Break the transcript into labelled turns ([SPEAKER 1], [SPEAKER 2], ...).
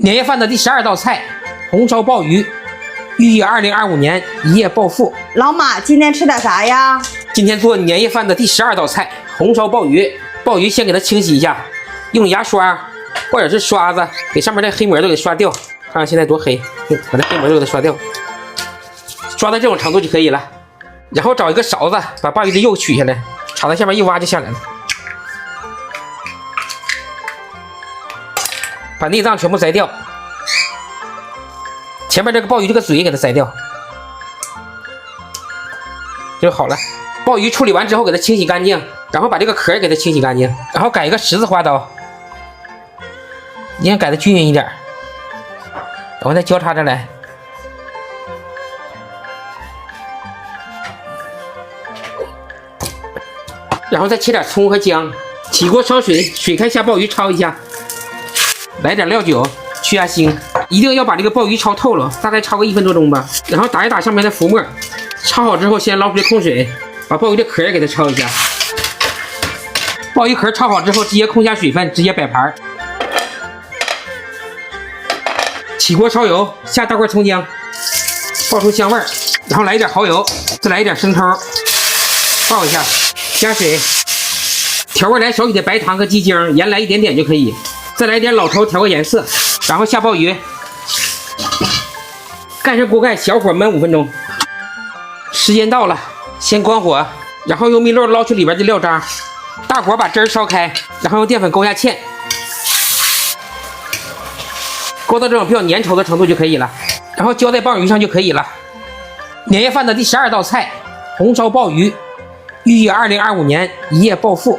[SPEAKER 1] 年夜饭的第12道菜，红烧鲍鱼，寓意2025年一夜暴富。
[SPEAKER 2] 老马，今天吃点啥呀？
[SPEAKER 1] 今天做年夜饭的第12道菜，红烧鲍鱼。鲍鱼先给它清洗一下，用牙刷或者是刷子给上面的黑膜都给刷掉。看看现在多黑，把这黑膜都给它刷掉，刷到这种程度就可以了。然后找一个勺子，把鲍鱼的肉取下来，朝它下面一挖就下来了。把内脏全部摘掉，前面这个鲍鱼这个嘴给它摘掉，就好了。鲍鱼处理完之后给它清洗干净，然后把这个壳也给它清洗干净，然后改一个十字花刀，一定要改的均匀一点，然后再交叉着来。然后再切点葱和姜，起锅烧水，水开下鲍鱼焯一下。来点料酒去下腥，一定要把这个鲍鱼焯透了，大概焯个1分多钟吧。然后打一打上面的浮沫，焯好之后先捞出来控水，把鲍鱼的壳也给它焯一下。鲍鱼壳焯好之后，直接控下水分，直接摆盘。起锅烧油，下大块葱姜，爆出香味儿，然后来一点蚝油，再来一点生抽，爆一下，加水，调味来少许的白糖和鸡精，盐来一点点就可以。再来一点老抽调个颜色，然后下鲍鱼，盖上锅盖，小火焖5分钟。时间到了，先关火，然后用熨斗捞出里边的料渣，大火把汁儿烧开，然后用淀粉勾下芡，勾到这种比较粘稠的程度就可以了，然后浇在鲍鱼上就可以了。年夜饭的第12道菜，红烧鲍鱼，寓意2025年一夜暴富。